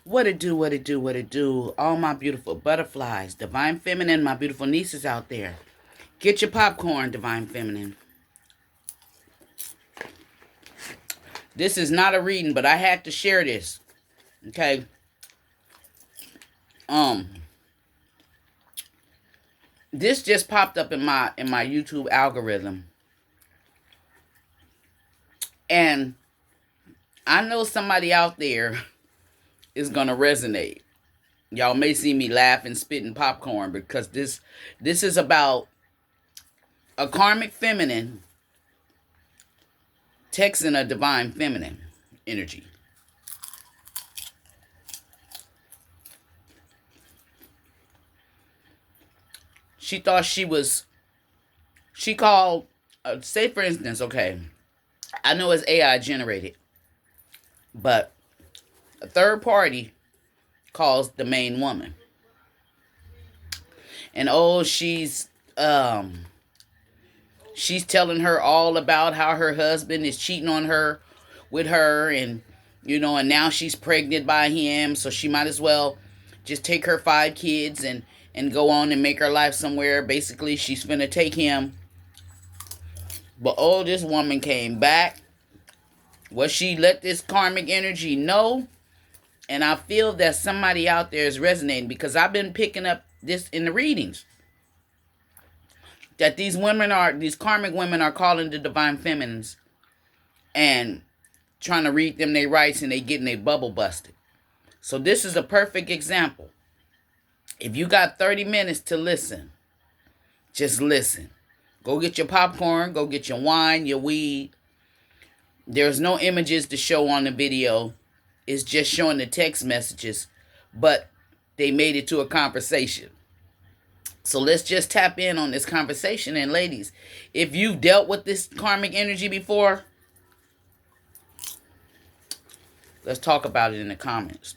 What it do, what it do, what it do. All my beautiful butterflies, divine feminine, my beautiful nieces out there. Get your popcorn, divine feminine. This is not a reading, but I had to share this. Okay. Um, this just popped up in my YouTube algorithm. And I know somebody out there is gonna resonate. Y'all may see me laughing, spitting popcorn, because this is about a karmic feminine texting a divine feminine energy. She thought she called, say for instance, okay, I know it's AI generated, but a third party calls the main woman. And she's telling her all about how her husband is cheating on her with her, and and now she's pregnant by him, so she might as well just take her 5 kids and go on and make her life somewhere. Basically, she's finna take him. But this woman came back. Well, she let this karmic energy know. And I feel that somebody out there is resonating, because I've been picking up this in the readings. That these karmic women are calling the divine feminines and trying to read them their rights, and they getting their bubble busted. So this is a perfect example. If you got 30 minutes to listen, just listen. Go get your popcorn, go get your wine, your weed. There's no images to show on the video. It's just showing the text messages, but they made it to a conversation. So let's just tap in on this conversation. And ladies, if you've dealt with this karmic energy before, let's talk about it in the comments.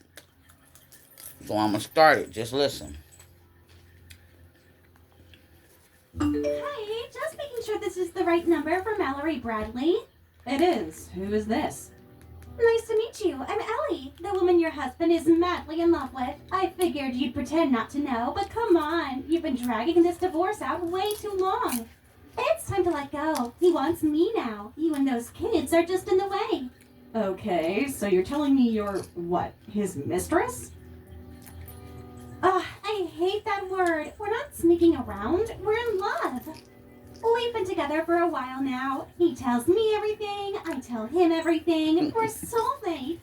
So I'm going to start it. Just listen. Hi, just making sure this is the right number for Mallory Bradley. It is. Who is this? Nice to meet you. I'm Ellie, the woman your husband is madly in love with. I figured you'd pretend not to know, but come on. You've been dragging this divorce out way too long. It's time to let go. He wants me now. You and those kids are just in the way. Okay, so you're telling me you're, what, his mistress? Ugh, I hate that word. We're not sneaking around. We're in love. We've been together for a while now. He tells me everything. I tell him everything. We're soulmates.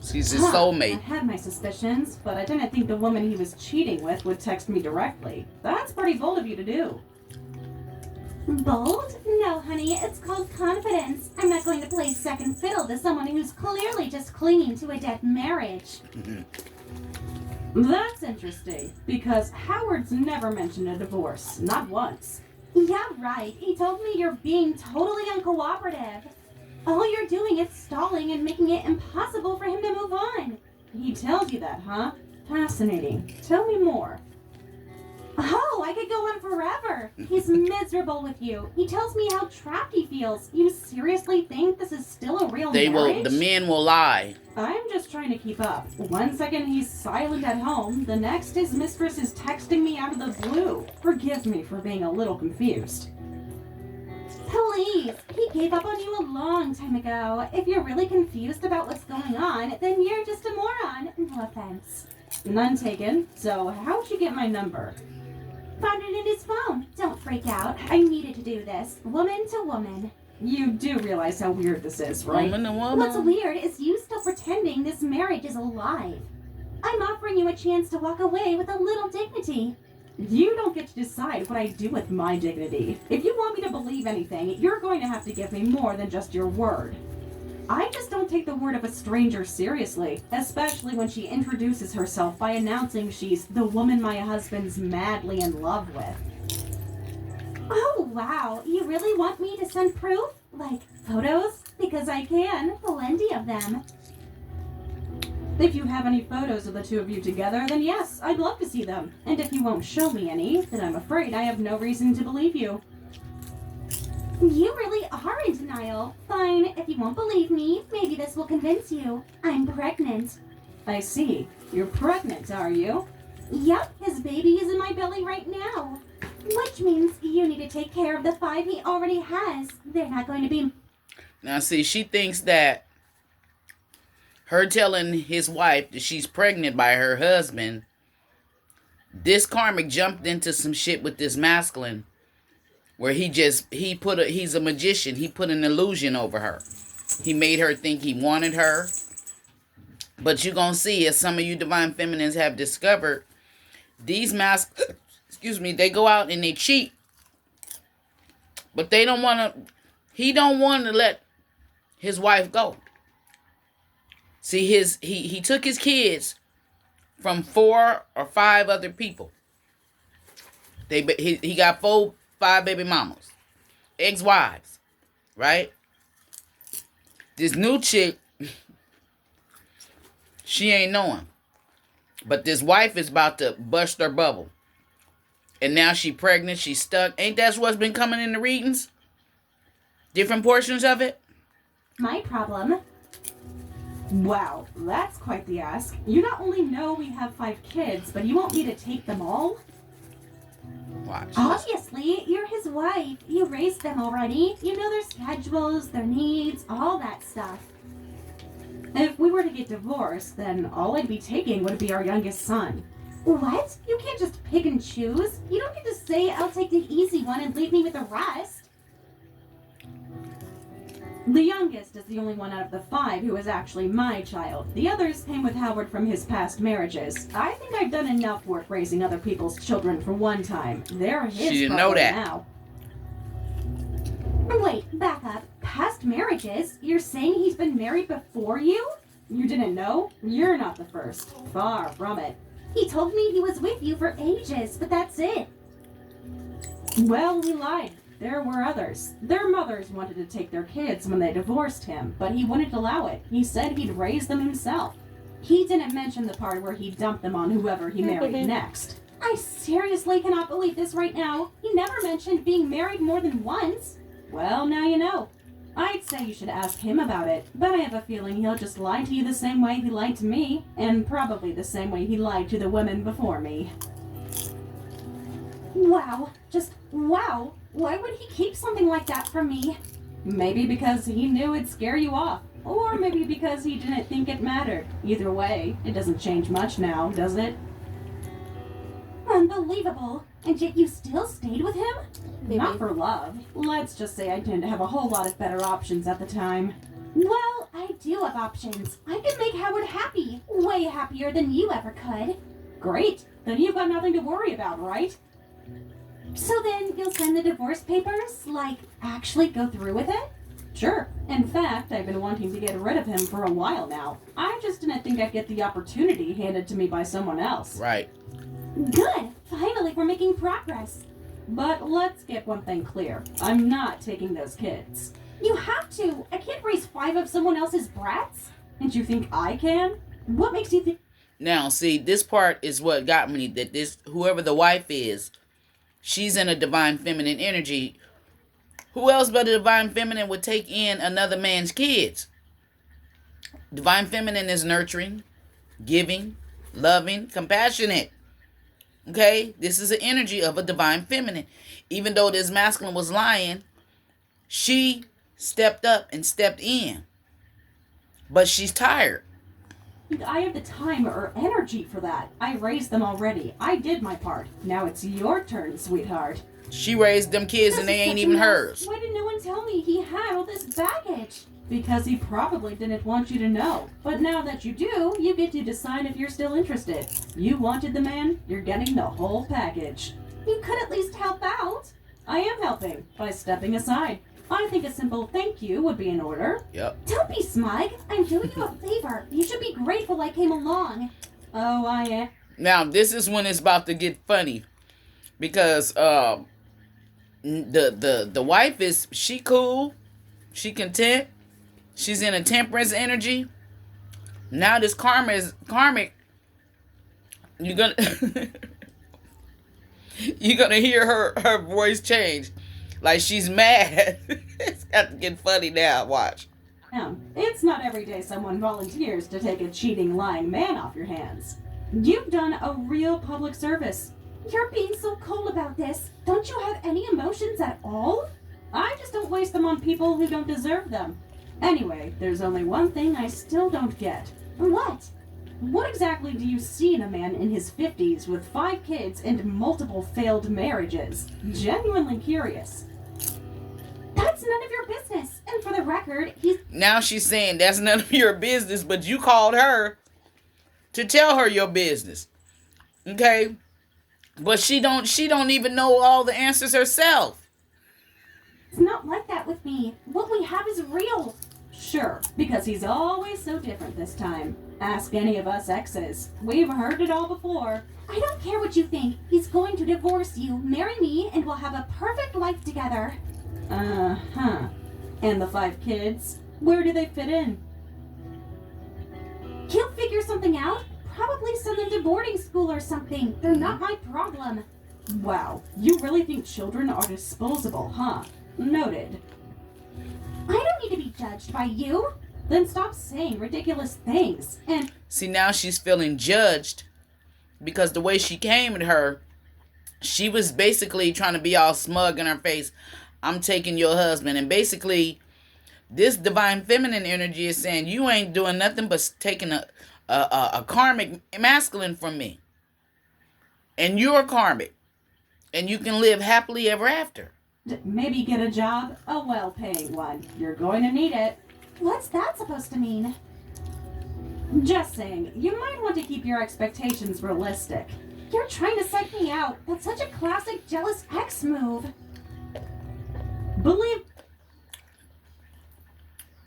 She's his soulmate. I had my suspicions, but I didn't think the woman he was cheating with would text me directly. That's pretty bold of you to do. Bold? No, honey. It's called confidence. I'm not going to play second fiddle to someone who's clearly just clinging to a dead marriage. That's interesting, because Howard's never mentioned a divorce. Not once. Yeah, right. He told me you're being totally uncooperative. All you're doing is stalling and making it impossible for him to move on. He tells you that, huh? Fascinating. Tell me more. Oh, I could go on forever. He's miserable with you. He tells me how trapped he feels. You seriously think this is still a real marriage? The men will lie. I'm just trying to keep up. One second he's silent at home, the next his mistress is texting me out of the blue. Forgive me for being a little confused. Please, he gave up on you a long time ago. If you're really confused about what's going on, then you're just a moron. No offense. None taken. So how'd you get my number? Found it in his phone. Don't freak out. I needed to do this. Woman to woman. You do realize how weird this is, right? Woman to woman. What's weird is you still pretending this marriage is alive. I'm offering you a chance to walk away with a little dignity. You don't get to decide what I do with my dignity. If you want me to believe anything, you're going to have to give me more than just your word. I just don't take the word of a stranger seriously, especially when she introduces herself by announcing she's the woman my husband's madly in love with. Oh, wow. You really want me to send proof? Like photos? Because I can. Plenty of them. If you have any photos of the two of you together, then yes, I'd love to see them. And if you won't show me any, then I'm afraid I have no reason to believe you. You really are in denial. Fine, if you won't believe me, maybe this will convince you. I'm pregnant. I see. You're pregnant, are you? Yep, his baby is in my belly right now. Which means you need to take care of the 5 he already has. They're not going to be... Now, see, she thinks that her telling his wife that she's pregnant by her husband, this karmic jumped into some shit with this masculine where he's a magician. He put an illusion over her. He made her think he wanted her. But you're going to see, as some of you divine feminines have discovered, these they go out and they cheat. But they don't want to, he don't want to let his wife go. See, he took his kids from 4 or 5 other people. He got 5 baby mamas, ex-wives, right? This new chick, she ain't knowing. But this wife is about to bust her bubble. And now she pregnant, she's stuck. Ain't that what's been coming in the readings? Different portions of it? My problem. Wow, that's quite the ask. You not only know we have 5 kids, but you want me to take them all? Watch. Obviously, you're his wife. You raised them already. You know their schedules, their needs, all that stuff. If we were to get divorced, then all I'd be taking would be our youngest son. What? You can't just pick and choose. You don't get to say, I'll take the easy one and leave me with the rest. The youngest is the only one out of the 5 who is actually my child. The others came with Howard from his past marriages. I think I've done enough work raising other people's children for one time. They're his She didn't know that. now. Wait, back up. Past marriages? You're saying he's been married before you? You didn't know? You're not the first. Far from it. He told me he was with you for ages, but that's it. Well, he lied. There were others. Their mothers wanted to take their kids when they divorced him, but he wouldn't allow it. He said he'd raise them himself. He didn't mention the part where he dumped them on whoever he married next. I seriously cannot believe this right now. He never mentioned being married more than once. Well, now you know. I'd say you should ask him about it, but I have a feeling he'll just lie to you the same way he lied to me, and probably the same way he lied to the women before me. Wow. Just wow. Why would he keep something like that from me? Maybe because he knew it'd scare you off, or maybe because he didn't think it mattered. Either way, it doesn't change much now, does it? Unbelievable. And yet you still stayed with him? Maybe. Not for love. Let's just say I didn't have a whole lot of better options at the time. Well, I do have options. I can make Howard happy. Way happier than you ever could. Great. Then you've got nothing to worry about, right? So then you'll send the divorce papers? Like, actually go through with it? Sure. In fact, I've been wanting to get rid of him for a while now. I just didn't think I'd get the opportunity handed to me by someone else. Right. Good. Finally, we're making progress. But let's get one thing clear. I'm not taking those kids. You have to. I can't raise 5 of someone else's brats. And you think I can? What makes you think... Now, see, this part is what got me, that this, whoever the wife is, she's in a divine feminine energy. Who else but a divine feminine would take in another man's kids? Divine feminine is nurturing, giving, loving, compassionate. Okay? This is the energy of a divine feminine. Even though this masculine was lying, she stepped up and stepped in. But she's tired. I have the time or energy for that. I raised them already. I did my part. Now it's your turn, sweetheart. She raised them kids and they ain't even hers. Why did no one tell me he had all this baggage? Because he probably didn't want you to know. But now that you do, you get to decide if you're still interested. You wanted the man, you're getting the whole package. You could at least help out. I am helping by stepping aside. I think a simple thank you would be in order. Yep. Don't be smug. I'm doing you a favor. You should be grateful I came along. Oh, I am. Now, this is when it's about to get funny. Because the wife is, she cool. She content. She's in a temperance energy. Now this karmic. You're gonna you're gonna hear her voice change. Like she's mad. It's got to get funny now. Watch. It's not every day someone volunteers to take a cheating, lying man off your hands. You've done a real public service. You're being so cold about this. Don't you have any emotions at all? I just don't waste them on people who don't deserve them. Anyway, there's only one thing I still don't get. What? What exactly do you see in a man in his 50s with 5 kids and multiple failed marriages? Genuinely curious. That's none of your business. And for the record, he's... Now she's saying that's none of your business, but you called her to tell her your business. Okay? But she don't even know all the answers herself. It's not like that with me. What we have is real. Sure, because he's always so different this time. Ask any of us exes. We've heard it all before. I don't care what you think. He's going to divorce you, marry me, and we'll have a perfect life together. Uh-huh. And the 5 kids? Where do they fit in? He'll figure something out. Probably send them to boarding school or something. They're not my problem. Wow, you really think children are disposable, huh? Noted. I don't need to be judged by you. Then stop saying ridiculous things. And See, now she's feeling judged because the way she came at her, she was basically trying to be all smug in her face. I'm taking your husband. And basically, this divine feminine energy is saying, you ain't doing nothing but taking a karmic masculine from me. And you're karmic. And you can live happily ever after. maybe get a job, a well-paying one. You're going to need it. What's that supposed to mean? Just saying, you might want to keep your expectations realistic. You're trying to psych me out. That's such a classic jealous ex move. Believe...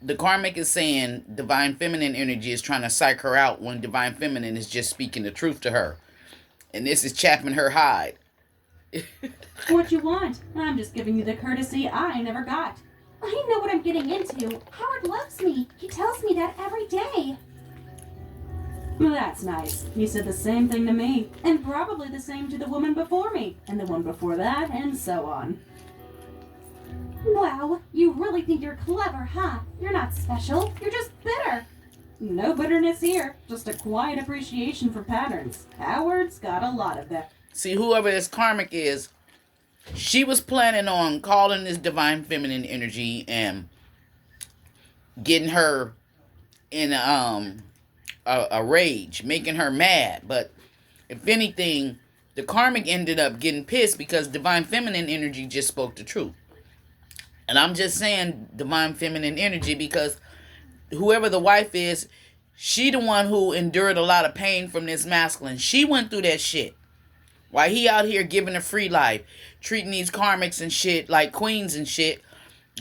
The karmic is saying divine feminine energy is trying to psych her out when divine feminine is just speaking the truth to her. And this is chapping her hide. What you want? I'm just giving you the courtesy I never got. I know what I'm getting into. Howard loves me. He tells me that every day. That's nice. He said the same thing to me, and probably the same to the woman before me, and the one before that, and so on. Wow, you really think you're clever, huh? You're not special. You're just bitter. No bitterness here, just a quiet appreciation for patterns. Howard's got a lot of them. See, whoever this karmic is, she was planning on calling this divine feminine energy and getting her in a rage, making her mad. But if anything, the karmic ended up getting pissed because divine feminine energy just spoke the truth. And I'm just saying divine feminine energy because whoever the wife is, she the one who endured a lot of pain from this masculine. She went through that shit. While he out here giving a free life, treating these karmics and shit like queens and shit,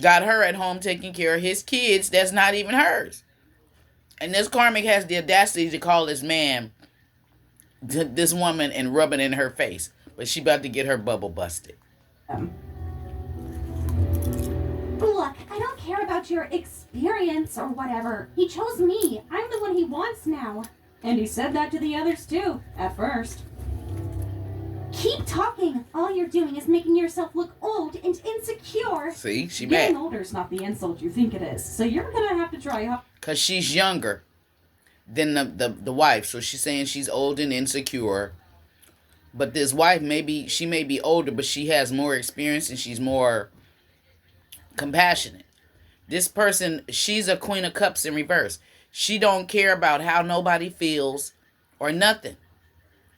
got her at home taking care of his kids that's not even hers. And this karmic has the audacity to call this man, this woman, and rub it in her face. But she about to get her bubble busted. Look, I don't care about your experience or whatever. He chose me. I'm the one he wants now. And he said that to the others too, at first. Keep talking. All you're doing is making yourself look old and insecure. See, she Getting mad. older is not the insult you think it is, so you're gonna have to try hard. Because she's younger than the wife. So she's saying she's old and insecure. But this wife, she may be older, but she has more experience and she's more compassionate. This person, she's a Queen of Cups in reverse. She don't care about how nobody feels or nothing.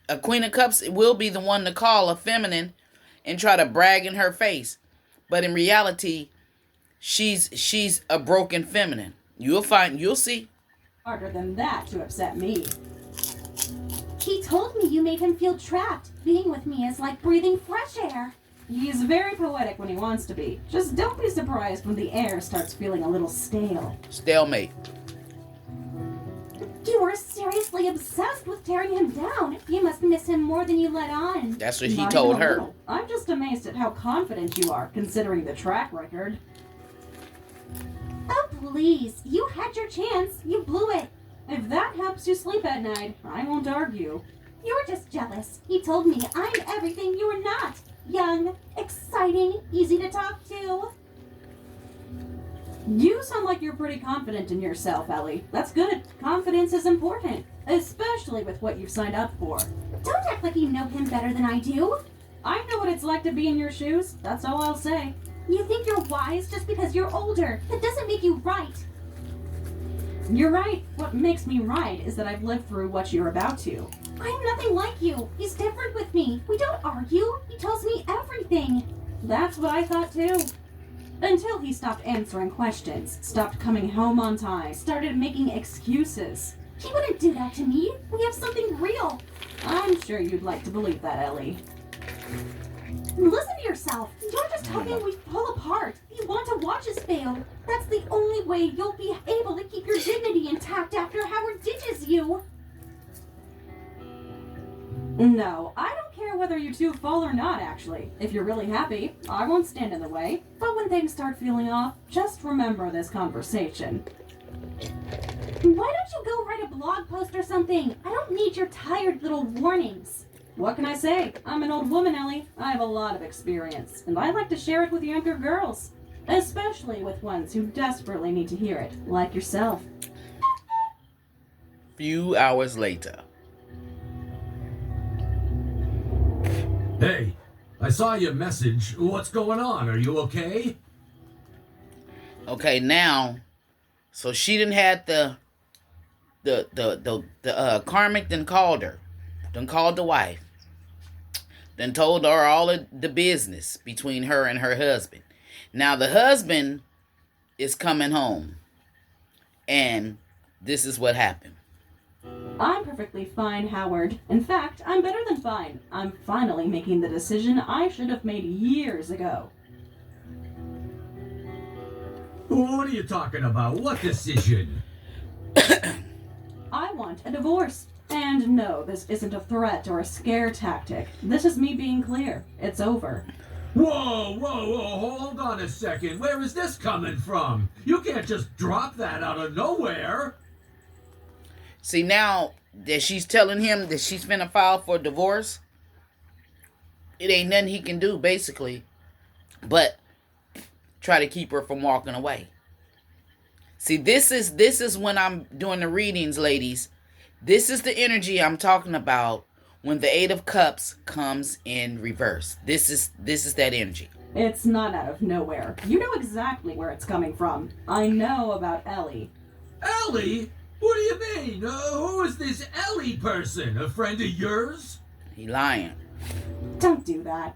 A Queen of Cups will be the one to call a feminine and try to brag in her face. But in reality, she's a broken feminine. You'll see. Harder than that to upset me. He told me you made him feel trapped. Being with me is like breathing fresh air. He's very poetic when he wants to be. Just don't be surprised when the air starts feeling a little stale. Stalemate. You are seriously obsessed with tearing him down. You must miss him more than you let on. That's what he Not told even a her. little. I'm just amazed at how confident you are, considering the track record. Oh, please. You had your chance. You blew it. If that helps you sleep at night, I won't argue. You're just jealous. He told me I'm everything you are not. Young, exciting, easy to talk to. You sound like you're pretty confident in yourself, Ellie. That's good. Confidence is important, especially with what you've signed up for. Don't act like you know him better than I do. I know what it's like to be in your shoes. That's all I'll say. You think you're wise just because you're older. That doesn't make you right. You're right. What makes me right is that I've lived through what you're about to. I'm nothing like you. He's different with me. We don't argue. He tells me everything. That's what I thought too. Until he stopped answering questions, stopped coming home on time, started making excuses. He wouldn't do that to me. We have something real. I'm sure you'd like to believe that, Ellie. Listen to yourself. You're just hoping we fall apart. You want to watch us fail. That's the only way you'll be able to keep your dignity intact after Howard ditches you. No, I don't care whether you two fall or not, actually. If you're really happy, I won't stand in the way. But when things start feeling off, just remember this conversation. Why don't you go write a blog post or something? I don't need your tired little warnings. What can I say? I'm an old woman, Ellie. I have a lot of experience, and I like to share it with younger girls. Especially with ones who desperately need to hear it, like yourself. Few hours later. Hey, I saw your message. What's going on? Are you okay? Okay, now, so she didn't had the Karmic then called her, then called the wife, then told her all of the business between her and her husband. Now the husband is coming home, and this is what happened. I'm perfectly fine, Howard. In fact, I'm better than fine. I'm finally making the decision I should have made years ago. What are you talking about? What decision? I want a divorce. And no, this isn't a threat or a scare tactic. This is me being clear. It's over. Whoa, hold on a second. Where is this coming from? You can't just drop that out of nowhere. See, now that she's telling him that she's finna file for divorce, it ain't nothing he can do, basically, but try to keep her from walking away. See, this is when I'm doing the readings, ladies. This is the energy I'm talking about when the Eight of Cups comes in reverse. This is that energy. It's not out of nowhere. You know exactly where it's coming from. I know about Ellie. Ellie? What do you mean? Who is this Ellie person? A friend of yours? He lying. Don't do that.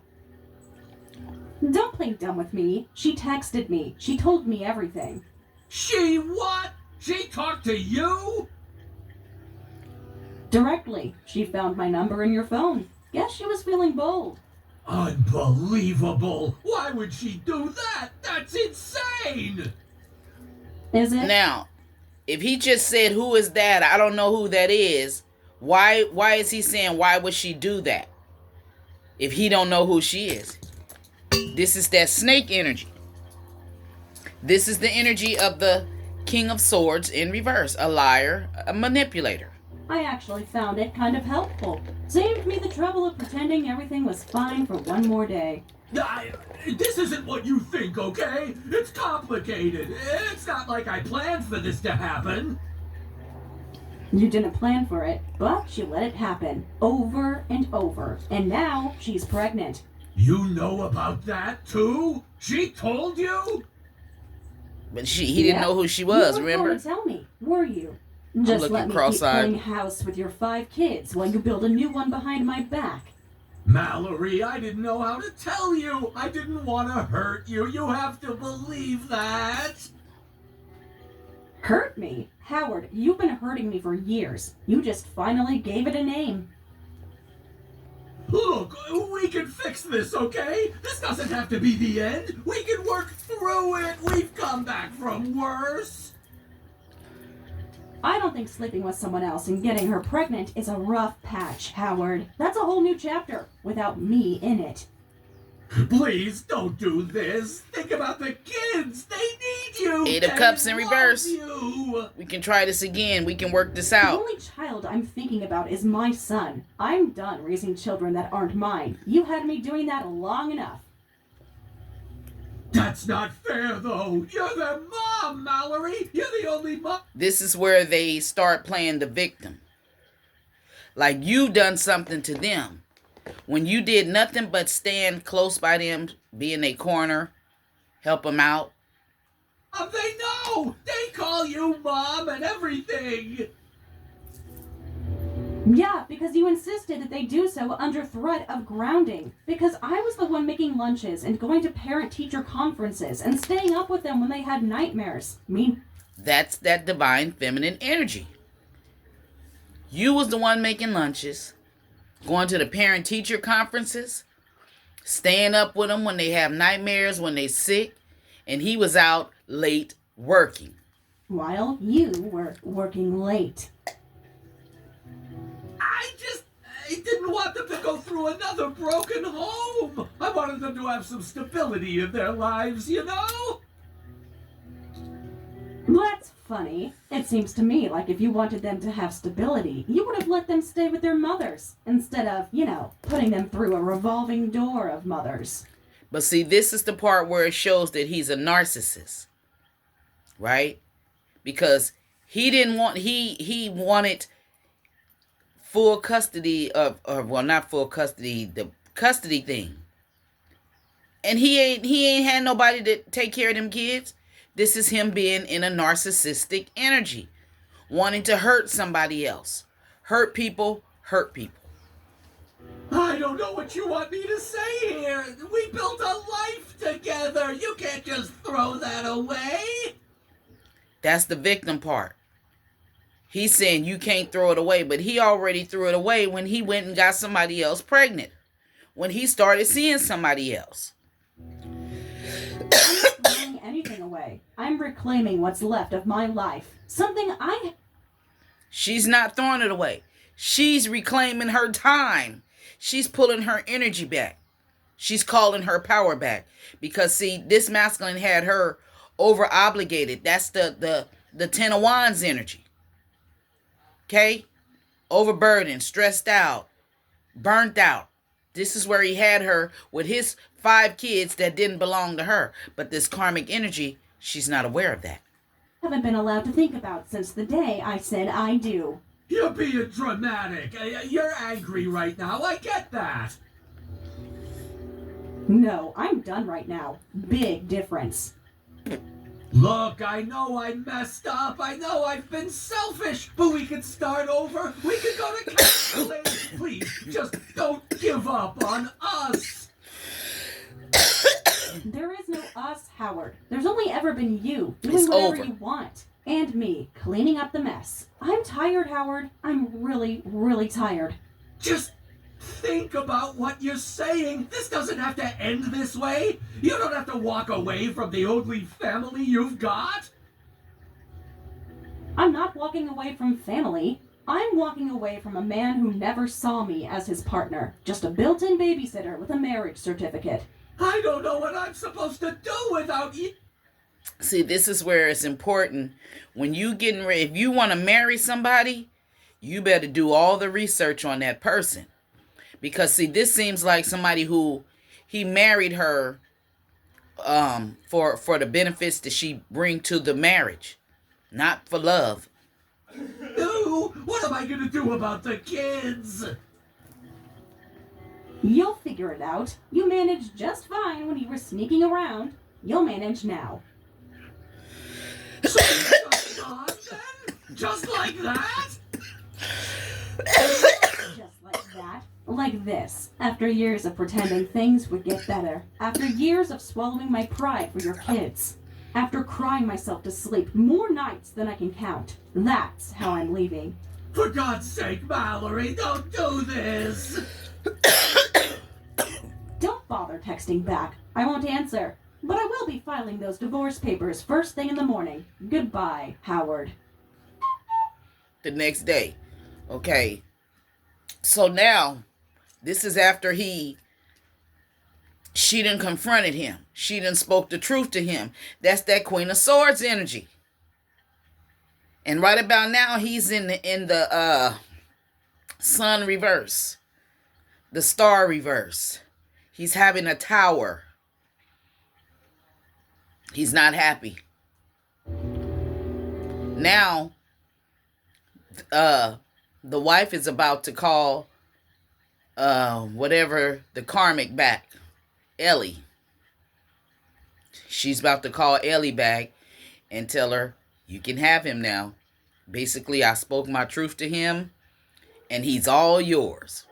Don't play dumb with me. She texted me. She told me everything. She what? She talked to you? Directly. She found my number in your phone. Guess she was feeling bold. Unbelievable! Why would she do that? That's insane! Is it? Now, if he just said, who is that? I don't know who that is. Why is he saying, why would she do that? If he don't know who she is. This is that snake energy. This is the energy of the King of Swords in reverse. A liar, a manipulator. I actually found it kind of helpful. Saved me the trouble of pretending everything was fine for one more day. This isn't what you think, okay? It's complicated. It's not like I planned for this to happen. You didn't plan for it, but you let it happen over and over. And now she's pregnant. You know about that too? She told you? But he didn't know who she was, you remember? You tell me, were you? Just looking let me cross-eyed. keep playing house with your 5 kids while you build a new one behind my back. Mallory, I didn't know how to tell you. I didn't want to hurt you. You have to believe that. Hurt me? Howard, you've been hurting me for years. You just finally gave it a name. Look, we can fix this, okay? This doesn't have to be the end. We can work through it. We've come back from worse. I don't think sleeping with someone else and getting her pregnant is a rough patch, Howard. That's a whole new chapter, without me in it. Please don't do this. Think about the kids. They need you. Eight of They Cups in love reverse. you. We can try this again. We can work this The out. only child I'm thinking about is my son. I'm done raising children that aren't mine. You had me doing that long enough. That's not fair, though. You're their mom. mom, Mallory. You're the only mom. This is where they start playing the victim. Like you done something to them. When you did nothing but stand close by them, be in their corner, help them out. They know. They call you mom and everything. Yeah, because you insisted that they do so under threat of grounding. Because I was the one making lunches and going to parent-teacher conferences and staying up with them when they had nightmares. That's that divine feminine energy. You was the one making lunches, going to the parent-teacher conferences, staying up with them when they have nightmares, when they sick, and he was out late working. While you were working late. I didn't want them to go through another broken home. I wanted them to have some stability in their lives, you know? That's funny. It seems to me like if you wanted them to have stability, you would have let them stay with their mothers instead of, putting them through a revolving door of mothers. But see, this is the part where it shows that he's a narcissist, right? Because he didn't want, he wanted full custody of, well, not full custody, the custody thing. And he ain't had nobody to take care of them kids. This is him being in a narcissistic energy, wanting to hurt somebody else. Hurt people, hurt people. I don't know what you want me to say here. We built a life together. You can't just throw that away. That's the victim part. He's saying you can't throw it away, but he already threw it away when he went and got somebody else pregnant. When he started seeing somebody else. I'm not throwing anything away. I'm reclaiming what's left of my life. She's not throwing it away. She's reclaiming her time. She's pulling her energy back. She's calling her power back. Because, see, this masculine had her over-obligated. That's the Ten of Wands energy. Okay? Overburdened, stressed out, burnt out. This is where he had her with his 5 kids that didn't belong to her. But this karmic energy, she's not aware of that. Haven't been allowed to think about since the day I said I do. You're being dramatic. You're angry right now. I get that. No, I'm done right now. Big difference. Look, I know I messed up. I know I've been selfish. But we can start over. We can go to counseling. Please, just don't give up on us. There is no us, Howard. There's only ever been you doing It's whatever over. you want. And me cleaning up the mess. I'm tired, Howard. I'm really, really tired. Just think about what you're saying. This doesn't have to end this way. You don't have to walk away from the only family you've got. I'm not walking away from family. I'm walking away from a man who never saw me as his partner. Just a built-in babysitter with a marriage certificate. I don't know what I'm supposed to do without you. See, this is where it's important. When you getting ready, if you want to marry somebody, you better do all the research on that person. Because, see, this seems like somebody who he married her for the benefits that she bring to the marriage, not for love. No, what am I going to do about the kids? You'll figure it out. You managed just fine when you were sneaking around. You'll manage now. So you're just gone then? Just like that? Just like that. Like this. After years of pretending things would get better. After years of swallowing my pride for your kids. After crying myself to sleep more nights than I can count. That's how I'm leaving. For God's sake, Mallory, don't do this. Don't bother texting back. I won't answer. But I will be filing those divorce papers first thing in the morning. Goodbye, Howard. The next day. Okay. So now, this is after she done confronted him. She done spoke the truth to him. That's that Queen of Swords energy. And right about now, he's in the sun reverse. The star reverse. He's having a tower. He's not happy. Now, the wife is about to call whatever the Karmic back, Ellie. She's about to call Ellie back and tell her, you can have him now. Basically, I spoke my truth to him, and he's all yours.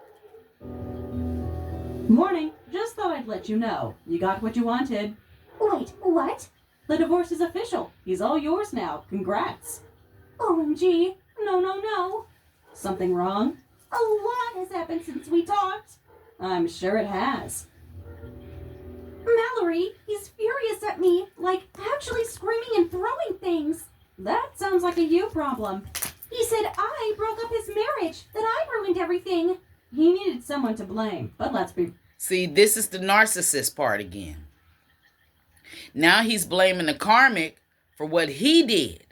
Morning. Just thought I'd let you know. You got what you wanted. Wait, what? The divorce is official. He's all yours now. Congrats. OMG. No. Something wrong? A lot has happened since we talked. I'm sure it has. Mallory, he's furious at me, like actually screaming and throwing things. That sounds like a you problem. He said I broke up his marriage, that I ruined everything. He needed someone to blame, but let's be... See, this is the narcissist part again. Now he's blaming the Karmic for what he did.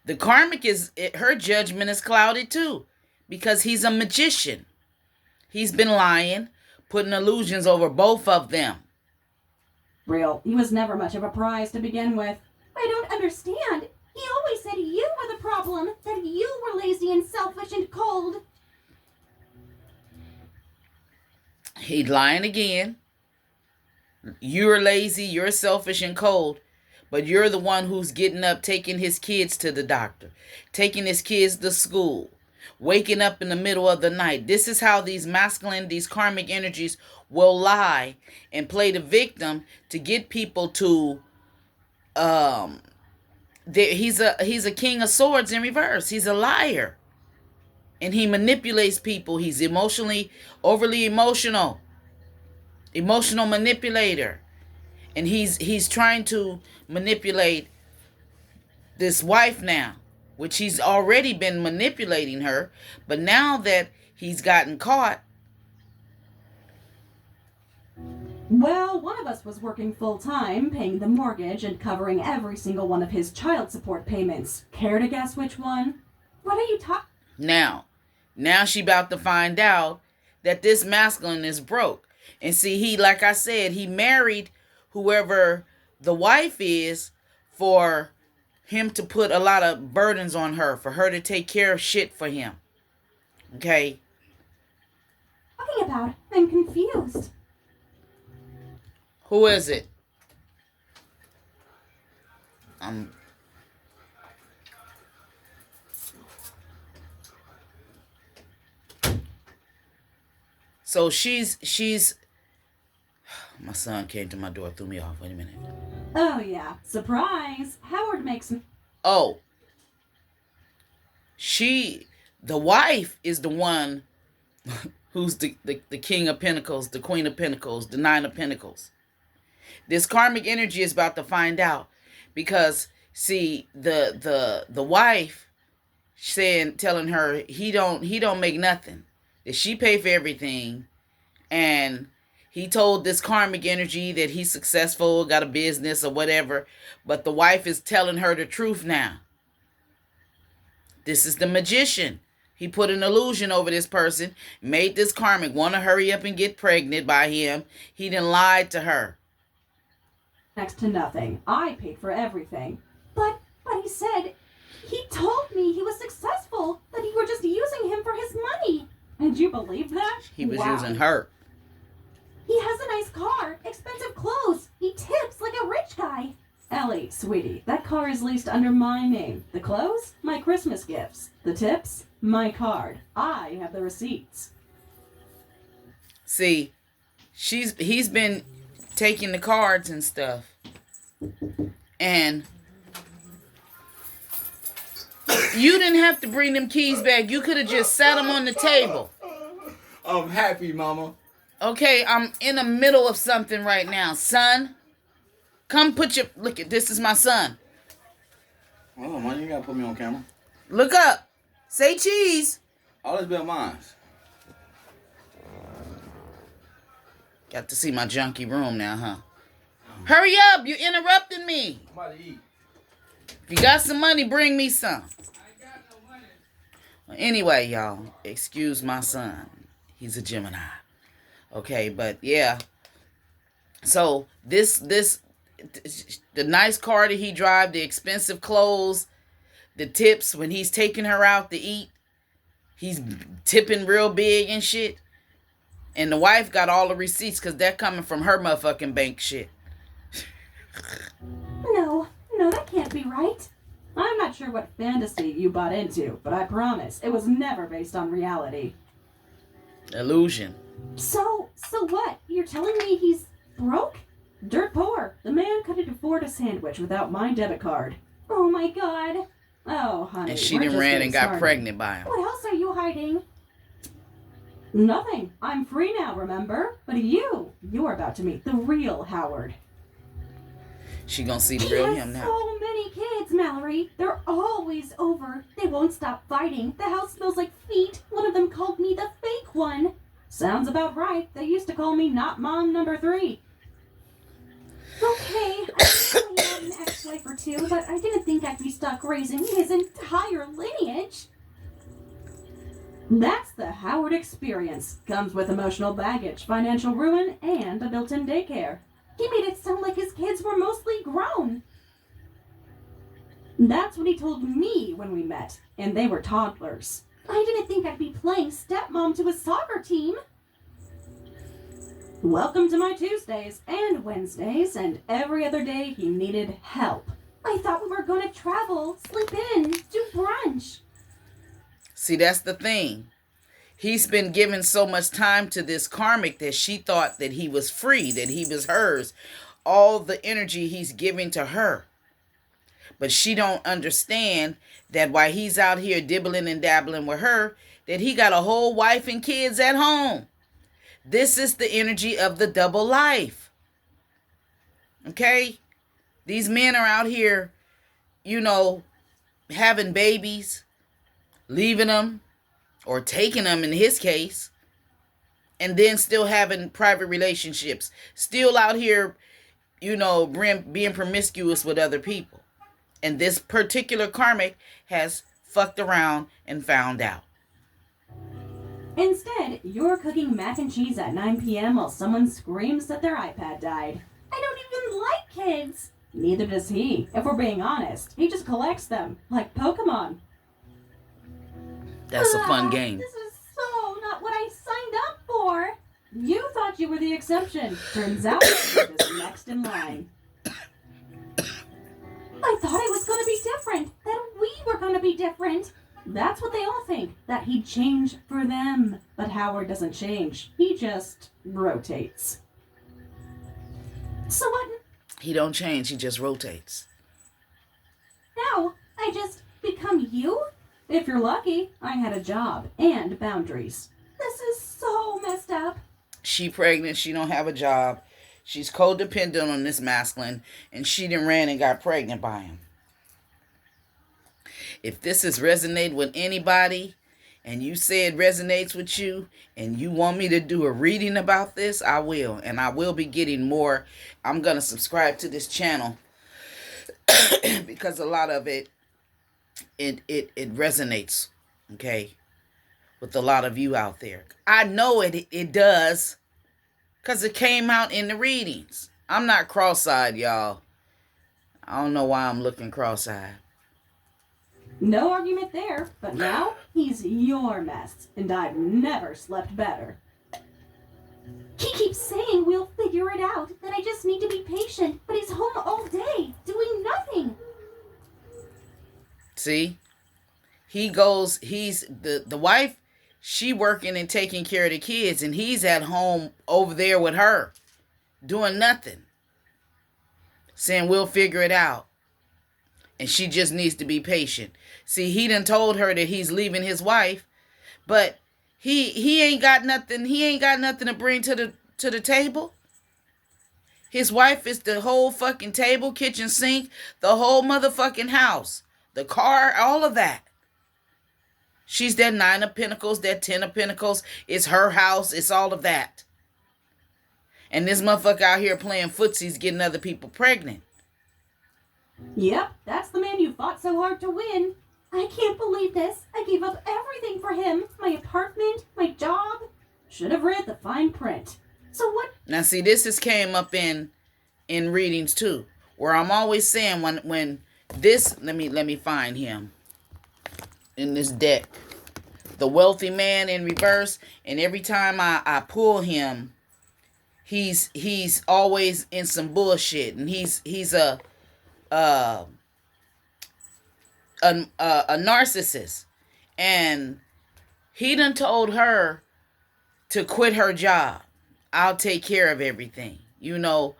The Karmic her judgment is clouded too, because he's a magician. He's been lying, putting illusions over both of them. Real, he was never much of a prize to begin with. I don't understand. He always said you were the problem, that you were lazy and selfish and cold. He's lying again. You're lazy, you're selfish and cold, but you're the one who's getting up, taking his kids to the doctor, taking his kids to school, waking up in the middle of the night. This is how these masculine, these karmic energies will lie and play the victim to get people to he's a king of swords in reverse. He's a liar. And he manipulates people. He's overly emotional manipulator. And he's trying to manipulate this wife now, which he's already been manipulating her. But now that he's gotten caught. Well, one of us was working full-time, paying the mortgage and covering every single one of his child support payments. Care to guess which one? What are you talking? Now she about to find out that this masculine is broke. And see, like I said, he married whoever the wife is for him to put a lot of burdens on her, for her to take care of shit for him. Okay? Talking about? I'm confused. Who is it? So she's my son came to my door, threw me off. Wait a minute. Oh yeah, surprise. Howard makes... Oh. The wife is the one who's the king of pentacles, the queen of pentacles, the nine of pentacles. This karmic energy is about to find out because see the wife telling her he don't make nothing, that she pay for everything, and he told this karmic energy that he's successful, got a business or whatever, but the wife is telling her the truth now. This is the magician. He put an illusion over this person, made this karmic want to hurry up and get pregnant by him. He done lied to her. Next to nothing. I paid for everything. But he said, he told me he was successful, that you were just using him for his money. And you believe that? He was Wow. using her. He has a nice car, expensive clothes. He tips like a rich guy. Ellie, sweetie, that car is leased under my name. The clothes? My Christmas gifts. The tips? My card. I have the receipts. See, he's been taking the cards and stuff. And you didn't have to bring them keys back. You could have just sat them on the table. I'm happy, Mama. Okay, I'm in the middle of something right now. Son, come look at this is my son. Oh, man, you gotta put me on camera. Look up. Say cheese. All this been mine. Got to see my junky room now, huh? Hurry up, you're interrupting me. I'm about to eat. If you got some money, bring me some. I got no money. Well, anyway, y'all, excuse my son. He's a Gemini. Okay, but yeah. So the nice car that he drive, the expensive clothes, the tips when he's taking her out to eat. He's tipping real big and shit. And the wife got all the receipts because they're coming from her motherfucking bank shit. No, that can't be right. I'm not sure what fantasy you bought into, but I promise it was never based on reality. Illusion. So what? You're telling me he's broke? Dirt poor. The man couldn't afford a sandwich without my debit card. Oh my god. Oh, honey. And she we're done just ran getting and got started. pregnant by him. What else are you hiding? Nothing. I'm free now, remember? But you're about to meet the real Howard. She gonna see the He real has him now. so many kids, Mallory. They're always over. They won't stop fighting. The house smells like feet. One of them called me the fake one. Sounds about right. They used to call me not mom number 3. Okay, I probably had an ex-wife or two, but I didn't think I'd be stuck raising his entire lineage. That's the Howard experience. Comes with emotional baggage, financial ruin, and a built-in daycare. He made it sound like his kids were mostly grown. That's what he told me when we met, and they were toddlers. I didn't think I'd be playing stepmom to a soccer team. Welcome to my Tuesdays and Wednesdays and every other day he needed help. I thought we were going to travel, sleep in, do brunch. See, that's the thing. He's been giving so much time to this karmic that she thought that he was free, that he was hers. All the energy he's giving to her. But she don't understand that while he's out here dibbling and dabbling with her, that he got a whole wife and kids at home. This is the energy of the double life. Okay? These men are out here, having babies, leaving them, or taking them in his case, and then still having private relationships. Still out here, being promiscuous with other people. And this particular karmic has fucked around and found out. Instead, you're cooking mac and cheese at 9 p.m. while someone screams that their iPad died. I don't even like kids. Neither does he. If we're being honest, he just collects them, like Pokemon. That's a fun game. This is so not what I signed up for. You thought you were the exception. Turns out you're just next in line. I thought it was going to be different, that we were going to be different. That's what they all think, that he'd change for them. But Howard doesn't change. He just rotates. So what He don't change, he just rotates. now? I just become you? If you're lucky, I had a job and boundaries. This is so messed up. She pregnant, she don't have a job. She's codependent on this masculine, and she done ran and got pregnant by him. If this has resonated with anybody, and you say it resonates with you, and you want me to do a reading about this, I will. And I will be getting more. I'm going to subscribe to this channel because a lot of it resonates, okay, with a lot of you out there. I know it does because it came out in the readings. I'm not cross-eyed, y'all. I don't know why I'm looking cross-eyed. No argument there, but now he's your mess, and I've never slept better. He keeps saying we'll figure it out, that I just need to be patient, but he's home all day, doing nothing. See? He's the wife, she working and taking care of the kids, and he's at home over there with her, doing nothing. Saying we'll figure it out. And she just needs to be patient. See, he done told her that he's leaving his wife, but he ain't got nothing to bring to the table. His wife is the whole fucking table, kitchen sink, the whole motherfucking house, the car, all of that. She's that 9 of Pentacles, that 10 of Pentacles. It's her house. It's all of that. And this motherfucker out here playing footsies, getting other people pregnant. Yep, that's the man you fought so hard to win. I can't believe this. I gave up everything for him. My apartment, my job. Should have read the fine print. So what? Now see, this has came up in readings too, where I'm always saying when this, let me find him. in this deck. The wealthy man in reverse, and every time I pull him, he's always in some bullshit, and he's uh, a narcissist, and he done told her to quit her job. I'll take care of everything, you know.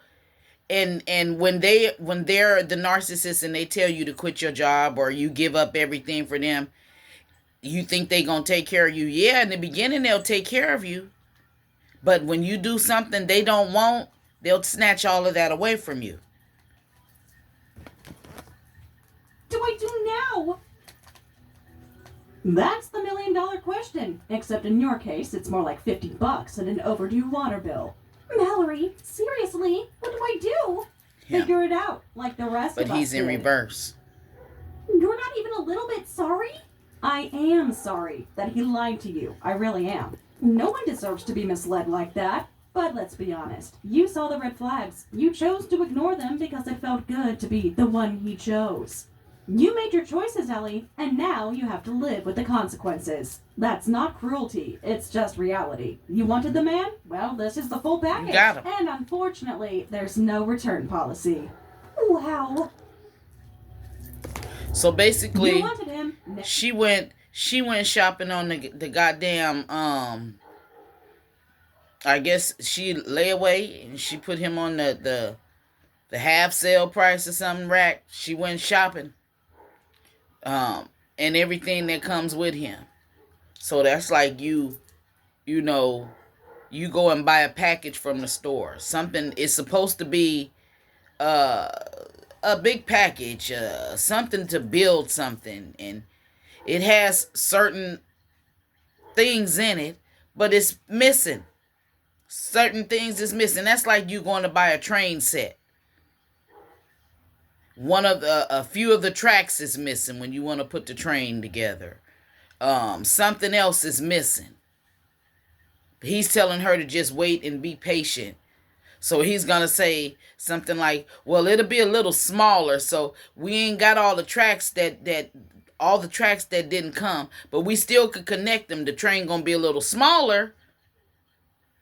And when they're the narcissist and they tell you to quit your job or you give up everything for them, you think they gonna take care of you. Yeah, in the beginning they'll take care of you, but when you do something they don't want, they'll snatch all of that away from you. Do I do now? That's the $1,000,000 question. Except in your case, it's more like $50 and an overdue water bill. Mallory, seriously, what do I do? Yeah. Figure it out, like the rest of us But he's in did. reverse. You're not even a little bit sorry? I am sorry that he lied to you. I really am. No one deserves to be misled like that. But let's be honest. You saw the red flags. You chose to ignore them because it felt good to be the one he chose. You made your choices, Ellie, and now you have to live with the consequences. That's not cruelty. It's just reality. You wanted the man? Well, this is the full package. You got him. And unfortunately, there's no return policy. Wow. So You basically, wanted him. she went shopping on the goddamn I guess she layaway, and she put him on the half sale price or something rack. She went shopping. And everything that comes with him. So that's like you know, you go and buy a package from the store. Something is supposed to be a big package, something to build something, and it has certain things in it, but it's missing. Certain things is missing. That's like you going to buy a train set. A few of the tracks is missing when you want to put the train together. Something else is missing. He's telling her to just wait and be patient. So he's going to say something like, well, it'll be a little smaller. So we ain't got all the tracks that didn't come, but we still could connect them. The train going to be a little smaller.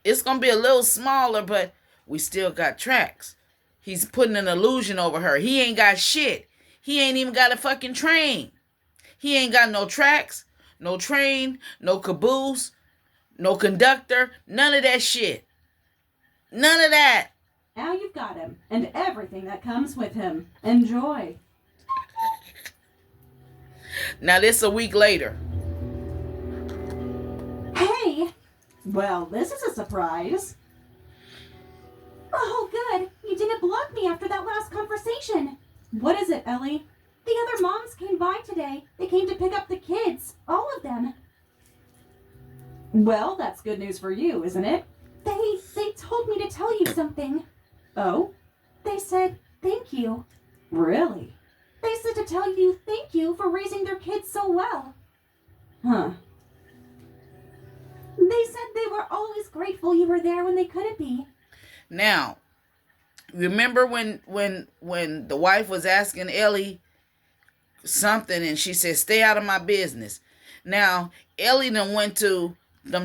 It's going to be a little smaller, but we still got tracks. He's putting an illusion over her. He ain't got shit. He ain't even got a fucking train. He ain't got no tracks, no train, no caboose, no conductor, none of that shit. None of that. Now you've got him, and everything that comes with him. Enjoy. Now this a week later. Hey! Well, this is a surprise. Oh, good. You didn't block me after that last conversation. What is it, Ellie? The other moms came by today. They came to pick up the kids. All of them. Well, that's good news for you, isn't it? They told me to tell you something. Oh? They said thank you. Really? They said to tell you thank you for raising their kids so well. Huh. They said they were always grateful you were there when they couldn't be. Now, remember when the wife was asking Ellie something and she said, stay out of my business. Now, Ellie done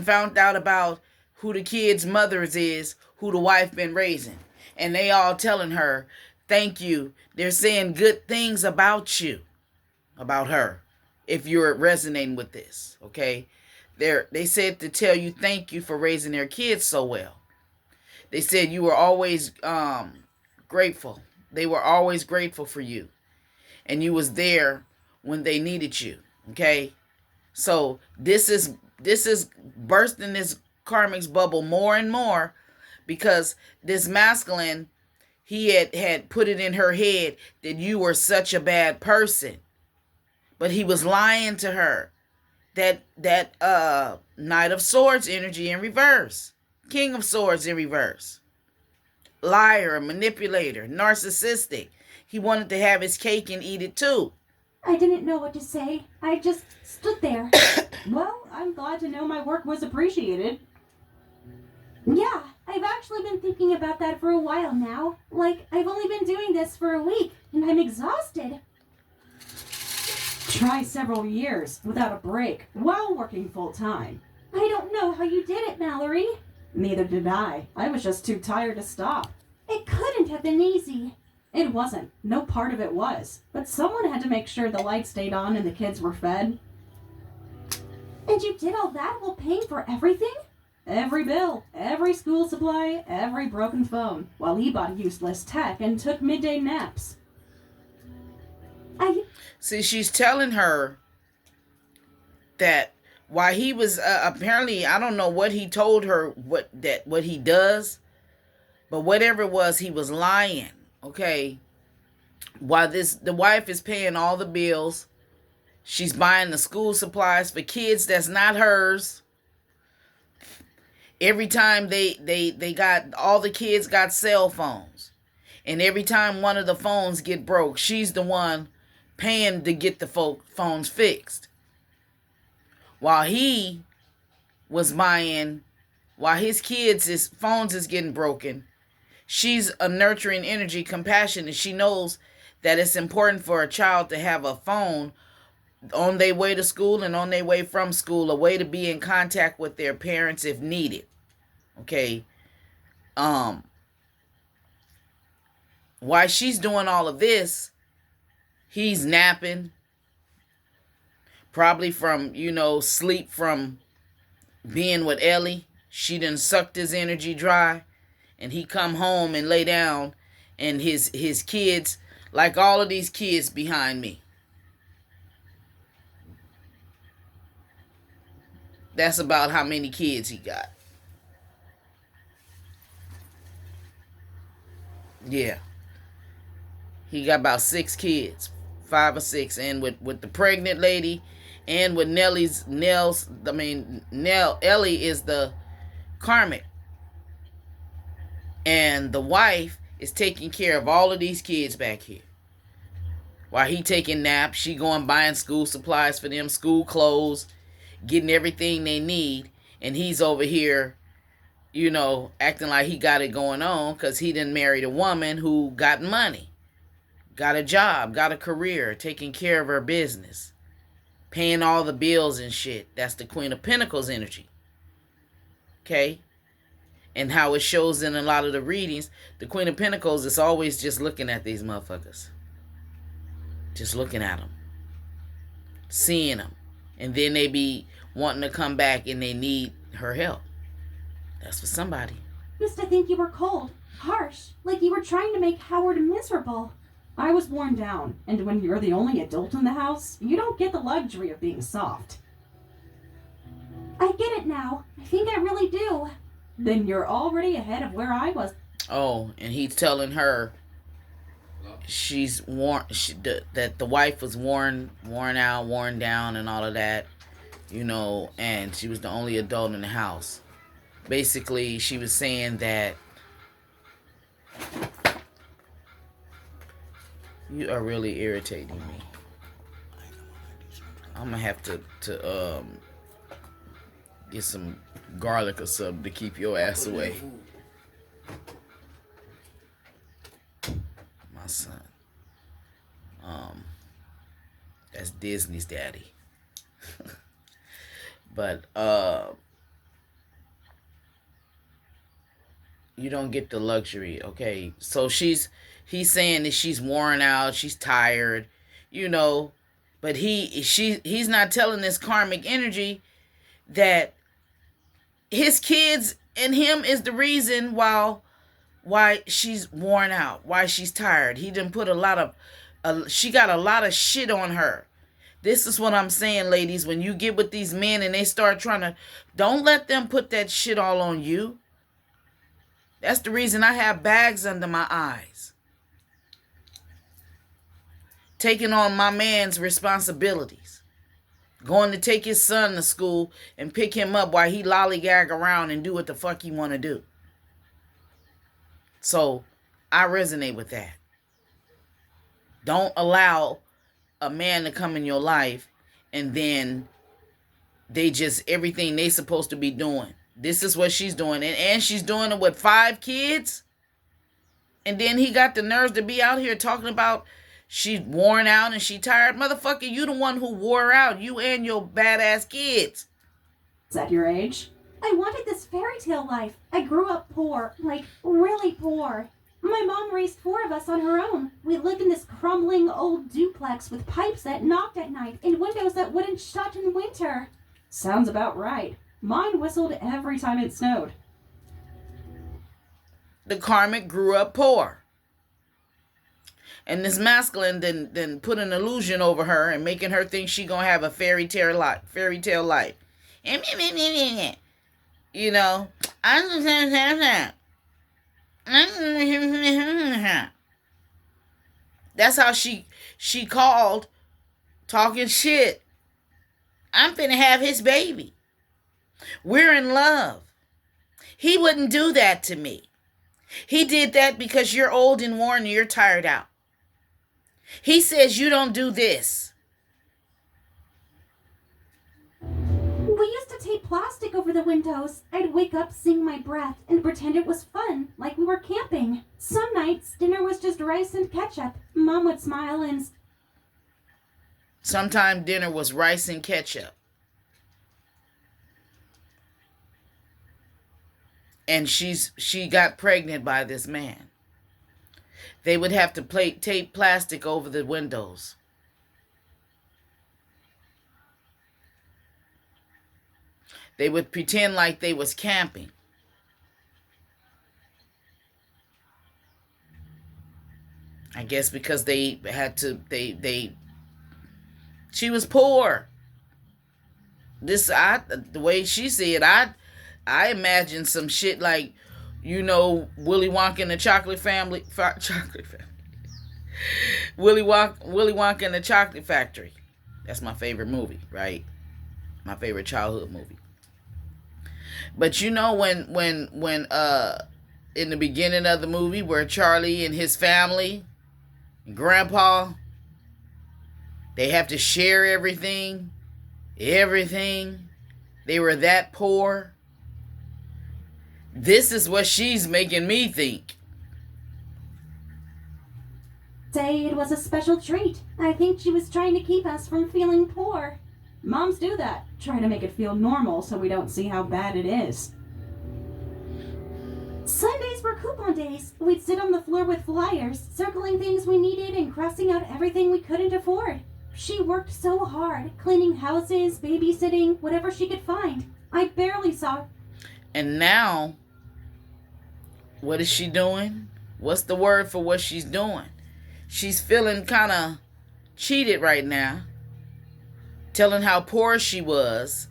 found out about who the kid's mothers is, who the wife been raising. And they all telling her, thank you. They're saying good things about you, about her, if you're resonating with this, okay? They said to tell you thank you for raising their kids so well. They said you were always grateful. They were always grateful for you. And you was there when they needed you. Okay? So this is bursting this Karmic's bubble more and more, because this masculine, he had put it in her head that you were such a bad person. But he was lying to her. That Knight of Swords energy in reverse. King of Swords in reverse. Liar, manipulator, narcissistic. He wanted to have his cake and eat it too. I didn't know what to say. I just stood there. Well, I'm glad to know my work was appreciated. Yeah, I've actually been thinking about that for a while now. Like, I've only been doing this for a week, and I'm exhausted. Try several years without a break while working full time. I don't know how you did it, Mallory. Neither did I. I was just too tired to stop. It couldn't have been easy. It wasn't. No part of it was. But someone had to make sure the lights stayed on and the kids were fed. And you did all that while paying for everything? Every bill, every school supply, every broken phone, while he bought useless tech and took midday naps. See, she's telling her that while he was apparently, I don't know what he told her what he does, but whatever it was, he was lying. Okay, while the wife is paying all the bills, she's buying the school supplies for kids that's not hers. Every time they got, all the kids got cell phones, and every time one of the phones get broke, she's the one paying to get the phones fixed. While he was buying, while his kids' phones is getting broken, she's a nurturing energy, compassionate. She knows that it's important for a child to have a phone on their way to school and on their way from school, a way to be in contact with their parents if needed. Okay. While she's doing all of this, he's napping. Probably from, sleep from being with Ellie. She done sucked his energy dry. And he come home and lay down. And his kids, like all of these kids behind me. That's about how many kids he got. Yeah. He got about 6 kids. 5 or 6. And with the pregnant lady and with Ellie is the Karmic. And the wife is taking care of all of these kids back here. While he taking naps, she going buying school supplies for them, school clothes, getting everything they need. And he's over here, acting like he got it going on because he done married a woman who got money, got a job, got a career, taking care of her business, paying all the bills and shit. That's the Queen of Pentacles energy. Okay? And how it shows in a lot of the readings, the Queen of Pentacles is always just looking at these motherfuckers. Just looking at them. Seeing them. And then they be wanting to come back and they need her help. That's for somebody. Used to think you were cold, harsh, like you were trying to make Howard miserable. I was worn down, and when you're the only adult in the house, you don't get the luxury of being soft. I get it now. I think I really do. Then you're already ahead of where I was. Oh, and he's telling her she's worn, that the wife was worn out, worn down, and all of that, and she was the only adult in the house. Basically, she was saying that you are really irritating me. I'm gonna have to get some garlic or something to keep your ass away. My son. That's Disney's daddy. But you don't get the luxury, okay? So he's saying that she's worn out, she's tired, but he's not telling this karmic energy that his kids and him is the reason why she's worn out, why she's tired. He done put she got a lot of shit on her. This is what I'm saying, ladies. When you get with these men and they start don't let them put that shit all on you. That's the reason I have bags under my eyes. Taking on my man's responsibilities. Going to take his son to school and pick him up while he lollygag around and do what the fuck he want to do. So, I resonate with that. Don't allow a man to come in your life and then they just, everything they supposed to be doing. This is what she's doing. And she's doing it with 5 kids. And then he got the nerves to be out here talking about She's worn out and she tired. Motherfucker, you the one who wore her out. You and your badass kids. Is that your age? I wanted this fairy tale life. I grew up poor, like really poor. My mom raised 4 of us on her own. We lived in this crumbling old duplex with pipes that knocked at night and windows that wouldn't shut in winter. Sounds about right. Mine whistled every time it snowed. The Karmic grew up poor. And this masculine then put an illusion over her and making her think she gonna have a fairy tale life. You know, that's how she called, talking shit. I'm finna have his baby. We're in love. He wouldn't do that to me. He did that because you're old and worn and you're tired out. He says you don't do this. We used to tape plastic over the windows. I'd wake up, sing my breath, and pretend it was fun, like we were camping. Some nights, dinner was just rice and ketchup. Mom would smile and... Sometimes dinner was rice and ketchup. And she got pregnant by this man. They would have to tape plastic over the windows. They would pretend like they was camping. I guess because they had to, she was poor. The way she said, I imagine some shit like, you know, Willy Wonka and the Chocolate Family. Willy Wonka and the Chocolate Factory. That's my favorite movie, right? My favorite childhood movie. But you know when in the beginning of the movie where Charlie and his family, and Grandpa, they have to share everything. They were that poor. This is what she's making me think. Say it was a special treat. I think she was trying to keep us from feeling poor. Moms do that. Try to make it feel normal so we don't see how bad it is. Sundays were coupon days. We'd sit on the floor with flyers, circling things we needed and crossing out everything we couldn't afford. She worked so hard, cleaning houses, babysitting, whatever she could find. I barely saw... And now, what is she doing? What's the word for what she's doing? She's feeling kind of cheated right now, telling how poor she was.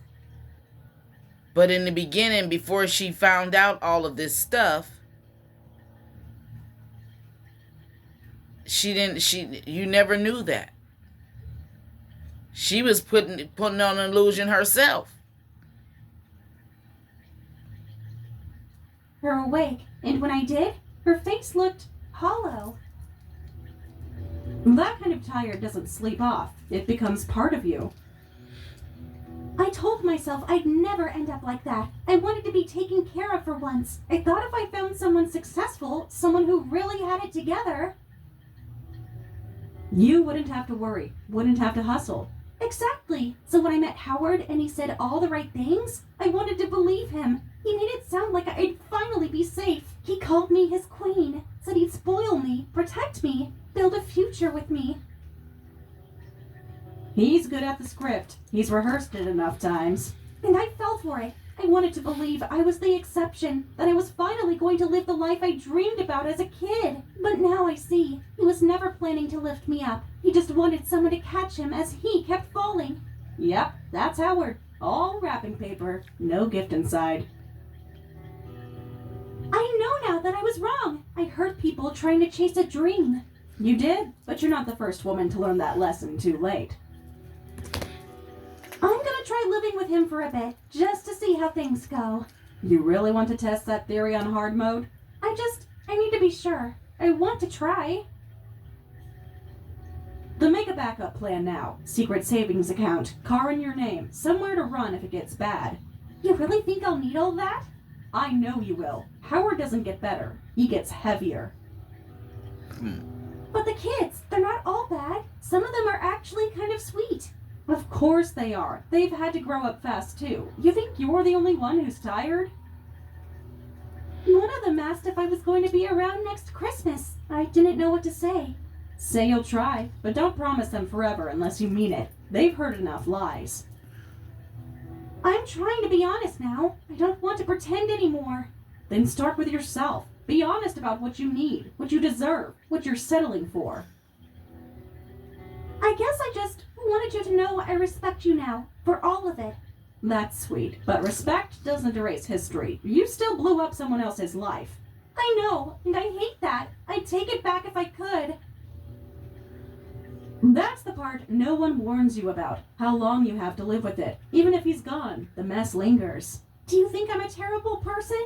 But in the beginning, before she found out all of this stuff, you never knew that. She was putting on an illusion herself. her awake, and when I did, her face looked hollow. That kind of tired doesn't sleep off. It becomes part of you. I told myself I'd never end up like that. I wanted to be taken care of for once. I thought if I found someone successful, someone who really had it together... You wouldn't have to worry, wouldn't have to hustle. Exactly. So when I met Howard and he said all the right things, I wanted to believe him. He made it sound like I'd finally be safe. He called me his queen, said he'd spoil me, protect me, build a future with me. He's good at the script. He's rehearsed it enough times. And I fell for it. I wanted to believe I was the exception, that I was finally going to live the life I dreamed about as a kid. But now I see, he was never planning to lift me up. He just wanted someone to catch him as he kept falling. Yep, that's Howard. All wrapping paper, no gift inside. I know now that I was wrong. I hurt people trying to chase a dream. You did, but you're not the first woman to learn that lesson too late. I'm gonna try living with him for a bit, just to see how things go. You really want to test that theory on hard mode? I need to be sure. I want to try. Then make a backup plan now. Secret savings account, car in your name, somewhere to run if it gets bad. You really think I'll need all that? I know you will. Howard doesn't get better. He gets heavier. But the kids, they're not all bad. Some of them are actually kind of sweet. Of course they are. They've had to grow up fast too. You think you're the only one who's tired? One of them asked if I was going to be around next Christmas. I didn't know what to say. Say you'll try, but don't promise them forever unless you mean it. They've heard enough lies. I'm trying to be honest now. I don't want to pretend anymore. Then start with yourself. Be honest about what you need, what you deserve, what you're settling for. I guess I just wanted you to know I respect you now, for all of it. That's sweet, but respect doesn't erase history. You still blew up someone else's life. I know, and I hate that. I'd take it back if I could. That's the part no one warns you about, how long you have to live with it. Even if he's gone, the mess lingers. Do you think I'm a terrible person?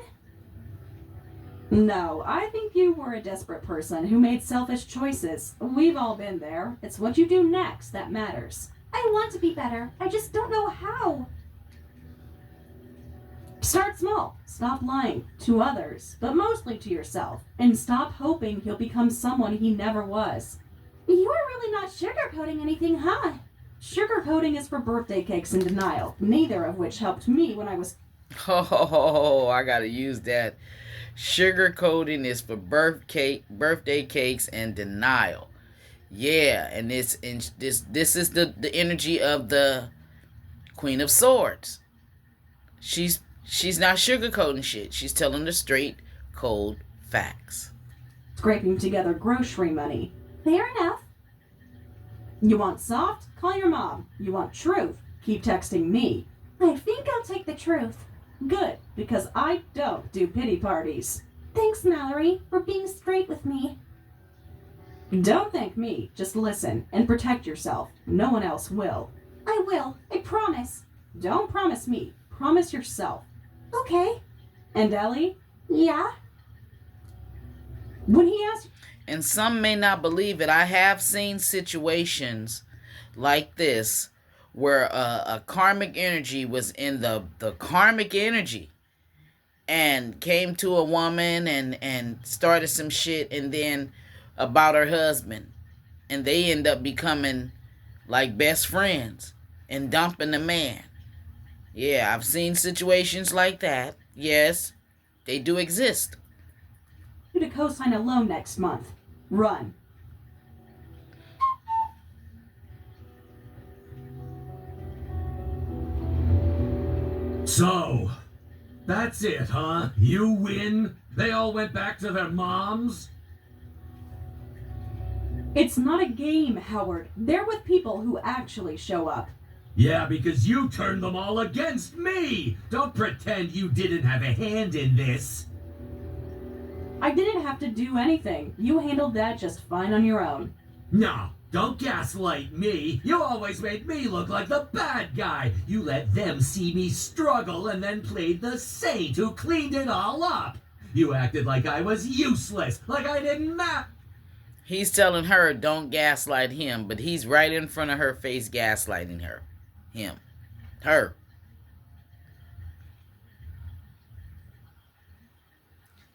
No, I think you were a desperate person who made selfish choices. We've all been there. It's what you do next that matters. I want to be better. I just don't know how. Start small. Stop lying to others, but mostly to yourself. And stop hoping he'll become someone he never was. You're really not sugarcoating anything, huh? Sugarcoating is for birthday cakes and denial, neither of which helped me when I was... Oh, I gotta use that. Sugarcoating is for birthday cakes and denial. Yeah, and this is the energy of the Queen of Swords. She's not sugarcoating shit. She's telling the straight, cold facts. Scraping together grocery money. Fair enough. You want soft? Call your mom. You want truth? Keep texting me. I think I'll take the truth. Good, because I don't do pity parties. Thanks, Mallory, for being straight with me. Don't thank me. Just listen and protect yourself. No one else will. I will. I promise. Don't promise me. Promise yourself. Okay. And Ellie? Yeah? When he asked... And some may not believe it. I have seen situations like this where a karmic energy was in the karmic energy and came to a woman and started some shit and then about her husband. And they end up becoming like best friends and dumping the man. Yeah, I've seen situations like that. Yes, they do exist. You to co-sign a loan next month. Run. So, that's it, huh? You win? They all went back to their moms? It's not a game, Howard. They're with people who actually show up. Yeah, because you turned them all against me! Don't pretend you didn't have a hand in this. I didn't have to do anything. You handled that just fine on your own. No, don't gaslight me. You always made me look like the bad guy. You let them see me struggle and then played the saint who cleaned it all up. You acted like I was useless, like I didn't matter. He's telling her don't gaslight him, but he's right in front of her face gaslighting her. Her.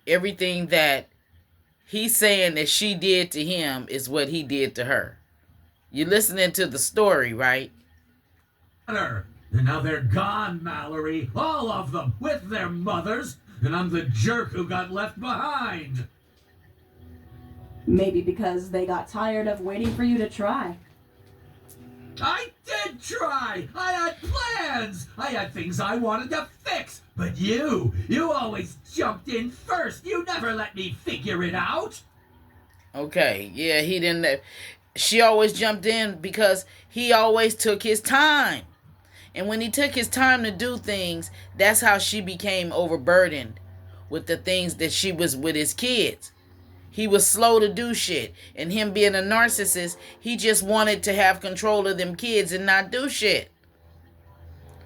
Everything that he's saying that she did to him is what he did to her. You're listening to the story, right? And now they're gone, Mallory. All of them, with their mothers. And I'm the jerk who got left behind. Maybe because they got tired of waiting for you to try. I did try! I had plans! I had things I wanted to fix! But you always jumped in first! You never let me figure it out! Okay, yeah, he didn't... She always jumped in because he always took his time. And when he took his time to do things, that's how she became overburdened with the things that she was with his kids. He was slow to do shit. And him being a narcissist, he just wanted to have control of them kids and not do shit.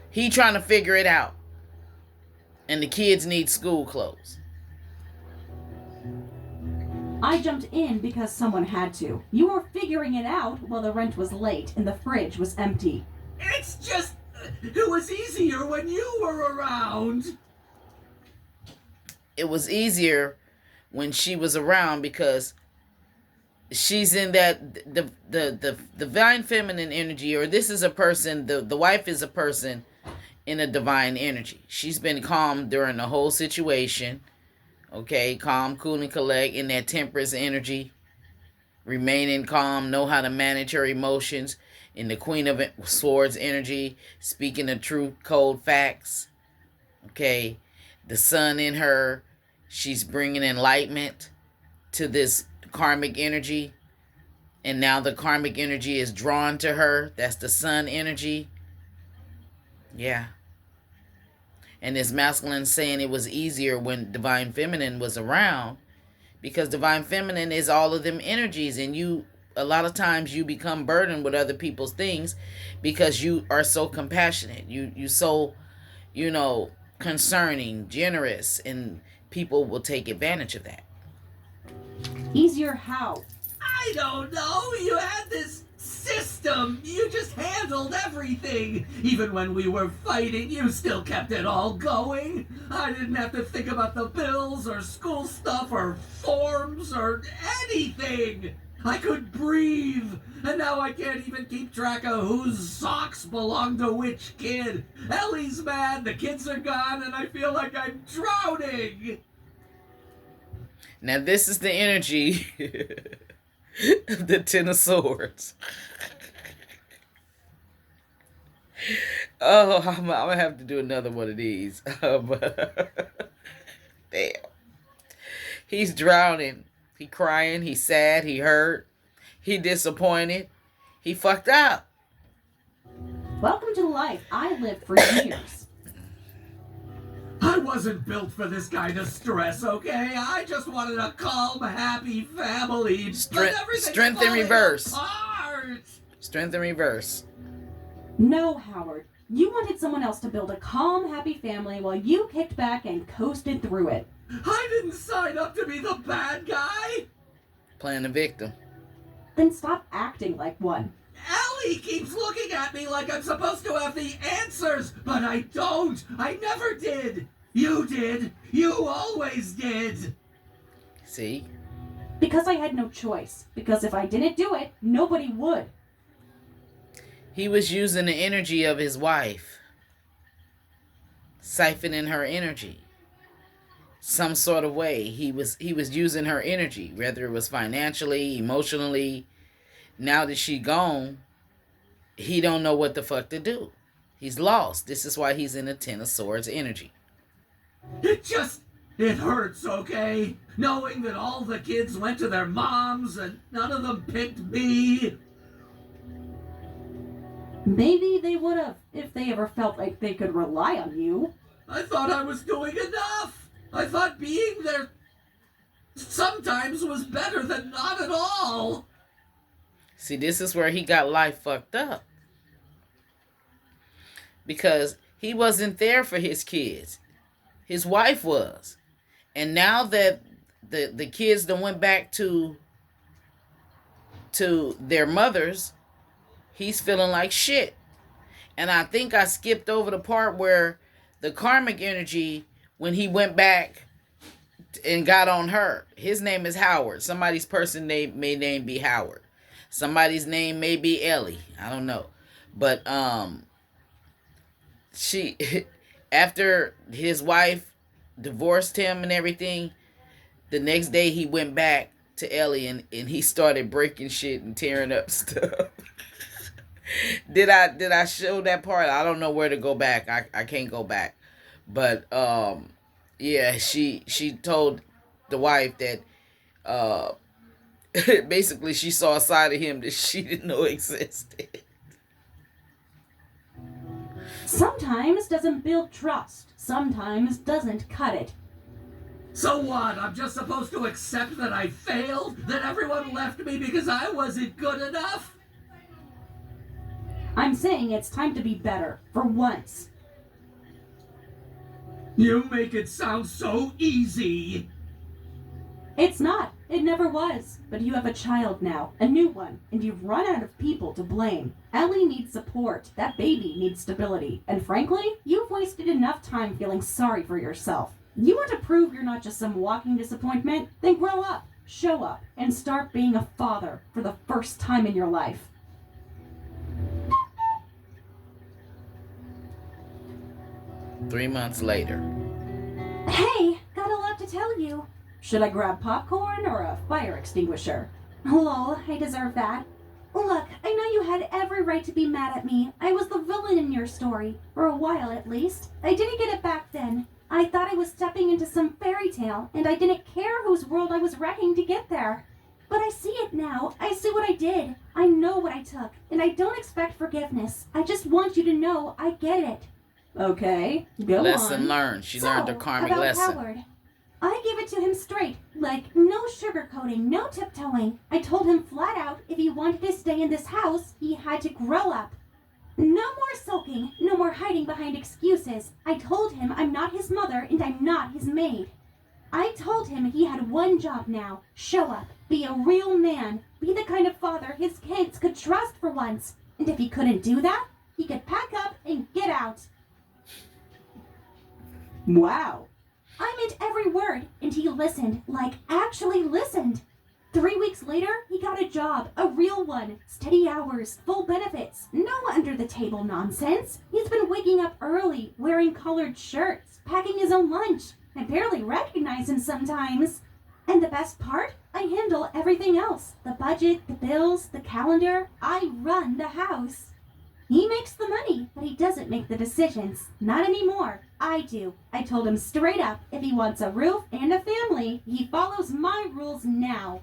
He trying to figure it out. And the kids need school clothes. I jumped in because someone had to. You were figuring it out while the rent was late and the fridge was empty. It's just... It was easier when you were around! It was easier when she was around because she's in that the divine feminine energy, or this is a person, the wife is a person in a divine energy. She's been calm during the whole situation. Okay, calm, cool, and collect in that temperance energy. Remaining calm, know how to manage her emotions in the Queen of Swords energy, speaking the truth, cold facts. Okay, the sun in her, she's bringing enlightenment to this karmic energy. And now the karmic energy is drawn to her. That's the sun energy. Yeah. And this masculine saying it was easier when divine feminine was around, because divine feminine is all of them energies, and you, a lot of times you become burdened with other people's things because you are so compassionate. You so, concerning, generous, and people will take advantage of that. Easier how? I don't know. You had this system. You just handled everything. Even when we were fighting, you still kept it all going. I didn't have to think about the bills or school stuff or forms or anything. I could breathe. And now I can't even keep track of whose socks belong to which kid. Ellie's mad, the kids are gone, and I feel like I'm drowning. Now this is the energy of the Ten of Swords. Oh, I'm gonna have to do another one of these. Damn. He's drowning. He crying. He sad. He hurt. He disappointed. He fucked up. Welcome to life I lived for years. I wasn't built for this kind of stress, okay? I just wanted a calm, happy family. Strength in reverse. Apart. Strength in reverse. No, Howard. You wanted someone else to build a calm, happy family while you kicked back and coasted through it. I didn't sign up to be the bad guy. Playing the victim. Then stop acting like one. Ellie keeps looking at me like I'm supposed to have the answers, but I don't. I never did. You did. You always did. See? Because I had no choice. Because if I didn't do it, nobody would. He was using the energy of his wife. Siphoning her energy. Some sort of way. He was using her energy, whether it was financially, emotionally. Now that she gone, he don't know what the fuck to do. He's lost. This is why he's in the Ten of Swords energy. It hurts, okay? Knowing that all the kids went to their moms and none of them picked me. Maybe they would have if they ever felt like they could rely on you. I thought I was doing enough. I thought being there sometimes was better than not at all. See, this is where he got life fucked up. Because he wasn't there for his kids. His wife was. And now that the kids done went back to their mothers, he's feeling like shit. And I think I skipped over the part where the karmic energy, when he went back and got on her, his name is Howard. Somebody's person name may name be Howard. Somebody's name may be Ellie. I don't know. But she, after his wife divorced him and everything, the next day he went back to Ellie and he started breaking shit and tearing up stuff. Did I show that part? I don't know where to go back. I can't go back. But yeah, she told the wife that basically she saw a side of him that she didn't know existed. Sometimes doesn't build trust. Sometimes doesn't cut it. So what? I'm just supposed to accept that I failed? That everyone left me because I wasn't good enough? I'm saying it's time to be better, for once. You make it sound so easy. It's not. It never was. But you have a child now, a new one, and you've run out of people to blame. Ellie needs support. That baby needs stability. And frankly, you've wasted enough time feeling sorry for yourself. You want to prove you're not just some walking disappointment? Then grow up. show up and start being a father for the first time in your life. Three months later. Hey, got a lot to tell you. Should I grab popcorn or a fire extinguisher? Lol, I deserve that. Look, I know you had every right to be mad at me. I was the villain in your story. For a while, at least. I didn't get it back then. I thought I was stepping into some fairy tale, and I didn't care whose world I was wrecking to get there. But I see it now. I see what I did. I know what I took, and I don't expect forgiveness. I just want you to know I get it. Okay, go on. Lesson learned. She learned her karmic about lesson. Howard. I gave it to him straight, like no sugarcoating, no tiptoeing. I told him flat out if he wanted to stay in this house, he had to grow up. No more sulking, no more hiding behind excuses. I told him I'm not his mother and I'm not his maid. I told him he had one job now. Show up, be a real man, be the kind of father his kids could trust for once. And if he couldn't do that, he could pack up and get out. Wow. I meant every word, and he listened, like actually listened. 3 weeks later, he got a job, a real one, steady hours, full benefits, no under-the-table nonsense. He's been waking up early, wearing colored shirts, packing his own lunch. I barely recognize him sometimes. And the best part? I handle everything else. The budget, the bills, the calendar. I run the house. He makes the money, but he doesn't make the decisions. Not anymore. I do. I told him straight up, if he wants a roof and a family, he follows my rules now.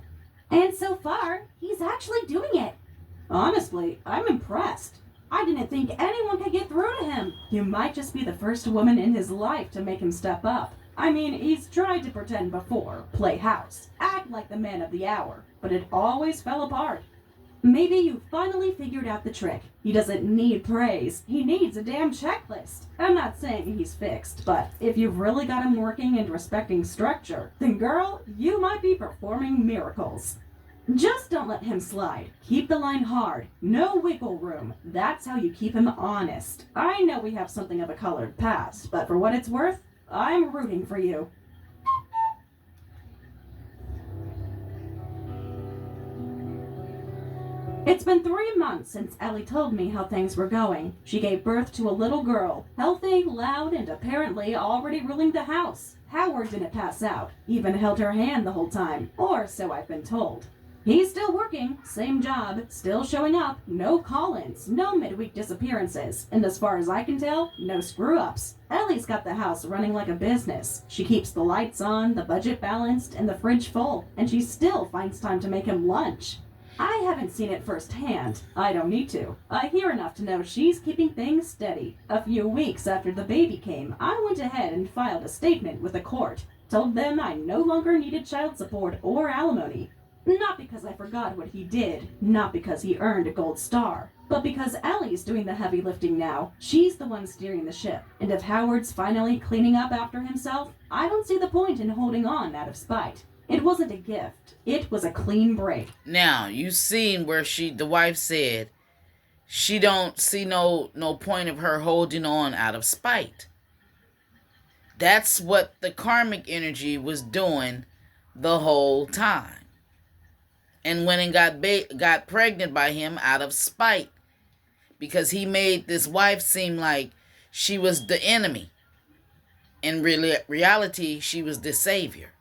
And so far, he's actually doing it. Honestly, I'm impressed. I didn't think anyone could get through to him. You might just be the first woman in his life to make him step up. I mean, he's tried to pretend before, play house, act like the man of the hour, but it always fell apart. Maybe you finally figured out the trick. He doesn't need praise. He needs a damn checklist. I'm not saying he's fixed, but if you've really got him working and respecting structure, then girl, you might be performing miracles. Just don't let him slide. Keep the line hard. No wiggle room. That's how you keep him honest. I know we have something of a colored past, but for what it's worth, I'm rooting for you. It's been 3 months since Ellie told me how things were going. She gave birth to a little girl, healthy, loud, and apparently already ruling the house. Howard didn't pass out, even held her hand the whole time, or so I've been told. He's still working, same job, still showing up, no call-ins, no midweek disappearances, and as far as I can tell, no screw-ups. Ellie's got the house running like a business. She keeps the lights on, the budget balanced, and the fridge full, and she still finds time to make him lunch. I haven't seen it firsthand. I don't need to. I hear enough to know she's keeping things steady. A few weeks after the baby came, I went ahead and filed a statement with the court. Told them I no longer needed child support or alimony. Not because I forgot what he did, not because he earned a gold star, but because Ellie's doing the heavy lifting now. She's the one steering the ship, and if Howard's finally cleaning up after himself, I don't see the point in holding on out of spite. It wasn't a gift. It was a clean break. Now, you seen where the wife said she don't see no point of her holding on out of spite. That's what the karmic energy was doing the whole time. And went and got pregnant by him out of spite. Because he made this wife seem like she was the enemy. In reality, she was the savior.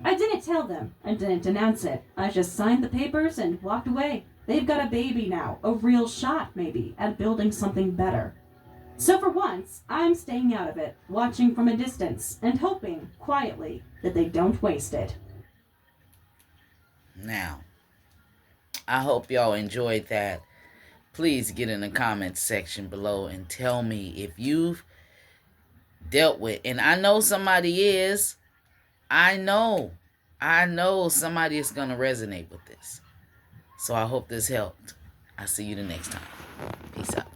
I didn't tell them. I didn't denounce it. I just signed the papers and walked away. They've got a baby now. A real shot, maybe, at building something better. So for once, I'm staying out of it, watching from a distance, and hoping, quietly, that they don't waste it. Now, I hope y'all enjoyed that. Please get in the comments section below and tell me if you've dealt with, and I know somebody is. I know somebody is going to resonate with this. So I hope this helped. I'll see you the next time. Peace out.